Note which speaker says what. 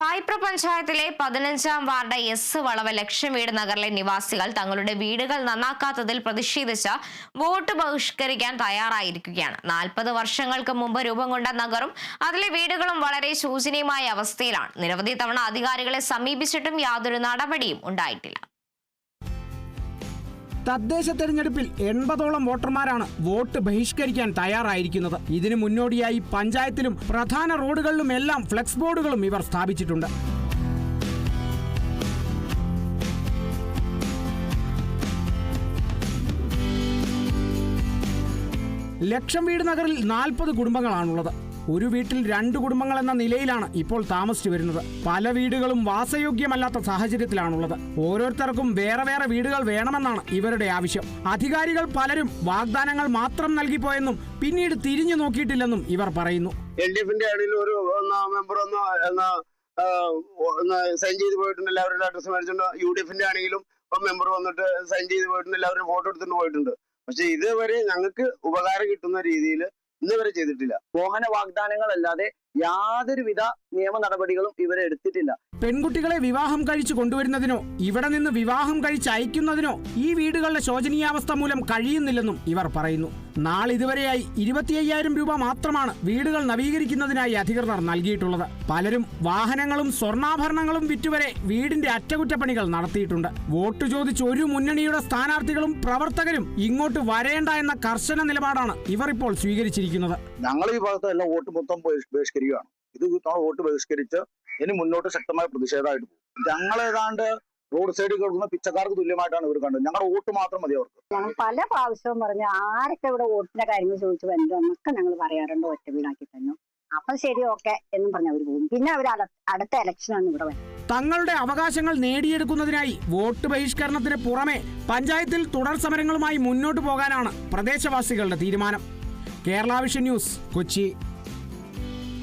Speaker 1: പായിപ്ര പഞ്ചായത്തിലെ 15-ാം ward S വളവ് ലക്ഷം വീട് നഗറിലെ നിവാസികൾ തങ്ങളുടെ വീടുകൾ നന്നാക്കാത്തതിൽ പ്രതിഷേധിച്ച് വോട്ട് ബഹിഷ്കരിക്കാൻ തയ്യാറായിരിക്കുകയാണ്. 40 വർഷങ്ങൾക്ക് മുമ്പ് രൂപം കൊണ്ട നഗറും അതിലെ വീടുകളും വളരെ ശോചനീയമായ അവസ്ഥയിലാണ്. നിരവധി തവണ അധികാരികളെ സമീപിച്ചിട്ടും യാതൊരു നടപടിയും ഉണ്ടായിട്ടില്ല.
Speaker 2: തദ്ദേശ തെരഞ്ഞെടുപ്പിൽ 80ഓളം വോട്ടർമാരാണ് വോട്ട് ബഹിഷ്കരിക്കാൻ തയ്യാറായിരിക്കുന്നത്. ഇതിനു മുന്നോടിയായി പഞ്ചായത്തിലും പ്രധാന റോഡുകളിലുമെല്ലാം ഫ്ലെക്സ് ബോർഡുകളും ഇവർ സ്ഥാപിച്ചിട്ടുണ്ട്. ലക്ഷം വീട് നഗറിൽ 40 കുടുംബങ്ങളാണുള്ളത്. ഒരു വീട്ടിൽ 2 കുടുംബങ്ങൾ എന്ന നിലയിലാണ് ഇപ്പോൾ താമസിച്ചു വരുന്നത്. പല വീടുകളും വാസയോഗ്യമല്ലാത്ത സാഹചര്യത്തിലാണുള്ളത്. ഓരോരുത്തർക്കും വേറെ വേറെ വീടുകൾ വേണമെന്നാണ് ഇവരുടെ ആവശ്യം. അധികാരികൾ പലരും വാഗ്ദാനങ്ങൾ മാത്രം നൽകിപ്പോയെന്നും പിന്നീട് തിരിഞ്ഞു നോക്കിയിട്ടില്ലെന്നും ഇവർ പറയുന്നു.
Speaker 3: LDF-ന്റെ ആണെങ്കിൽ ഒരു മെമ്പർ സൈൻ ചെയ്ത് പോയിട്ടുണ്ട്, എല്ലാവരുടെ അഡ്രസ് മേടിച്ചിട്ടുണ്ട്. UDF-ന്റെ ആണെങ്കിലും മെമ്പർ വന്നിട്ട് സൈൻ ചെയ്ത് പോയിട്ടുണ്ട്, എല്ലാവരും ഫോട്ടോ എടുത്തിട്ട് പോയിട്ടുണ്ട്. പക്ഷെ ഇതുവരെ ഞങ്ങൾക്ക് ഉപകാരം കിട്ടുന്ന രീതിയിൽ ഇന്നുവരെ ചെയ്തിട്ടില്ല.
Speaker 4: മോഹന വാഗ്ദാനങ്ങളല്ലാതെ യാതൊരുവിധ നിയമ നടപടികളും ഇവരെ എടുത്തിട്ടില്ല.
Speaker 2: പെൺകുട്ടികളെ വിവാഹം കഴിച്ചു കൊണ്ടുവരുന്നതിനോ ഇവിടെ നിന്ന് വിവാഹം കഴിച്ച് അയക്കുന്നതിനോ ഈ വീടുകളുടെ ശോചനീയാവസ്ഥ മൂലം കഴിയുന്നില്ലെന്നും ഇവർ പറയുന്നു. നാളിതുവരെയായി 25,000 രൂപ മാത്രമാണ് വീടുകൾ നവീകരിക്കുന്നതിനായി അധികൃതർ നൽകിയിട്ടുള്ളത്. പലരും വാഹനങ്ങളും സ്വർണ്ണാഭരണങ്ങളും വിറ്റുവരെ വീടിന്റെ അറ്റകുറ്റപ്പണികൾ നടത്തിയിട്ടുണ്ട്. വോട്ട് ചോദിച്ച് ഒരു മുന്നണിയുടെ സ്ഥാനാർത്ഥികളും പ്രവർത്തകരും ഇങ്ങോട്ട് വരേണ്ട എന്ന കർശന നിലപാടാണ് ഇവർ ഇപ്പോൾ സ്വീകരിച്ചിരിക്കുന്നത്.
Speaker 3: ഞങ്ങൾ ഈ ഭാഗത്തെല്ലാം വോട്ട് മൊത്തം ബഹിഷ്കരിക്കുകയാണ്. ഇത് വോട്ട് ബഹിഷ്കരിച്ച് ഇനി മുന്നോട്ട് ശക്തമായ പ്രതിഷേധമായിട്ട് പോകും. ഞങ്ങൾ ഏതാണ്ട് റോഡ് സൈഡിൽ കൊടുക്കുന്ന പിച്ചക്കാർക്ക് തുല്യമായിട്ടാണ് ഇവർ കണ്ടത്. ഞങ്ങളുടെ വോട്ട് മാത്രം മതി അവർക്ക്.
Speaker 5: ഞങ്ങൾ പല പ്രാവശ്യവും പറഞ്ഞു ആരൊക്കെ ഇവിടെ വോട്ടിന്റെ കാര്യങ്ങൾ ചോദിച്ചു വരുന്നൊക്കെ ഞങ്ങൾ പറയാറുണ്ട്, ഒറ്റ വീടാക്കി തന്നു, അപ്പൊ ശരി ഓക്കെ എന്നും പറഞ്ഞ് അവർ പോകും. പിന്നെ അവർ അടുത്ത ഇലക്ഷനാണ് ഇവിടെ വരുന്നത്.
Speaker 2: തങ്ങളുടെ അവകാശങ്ങൾ നേടിയെടുക്കുന്നതിനായി വോട്ട് ബഹിഷ്കരണത്തിന് പുറമെ പഞ്ചായത്തിൽ തുടർ സമരങ്ങളുമായി മുന്നോട്ടു പോകാനാണ് പ്രദേശവാസികളുടെ തീരുമാനം. Kerala vision news, Kochi.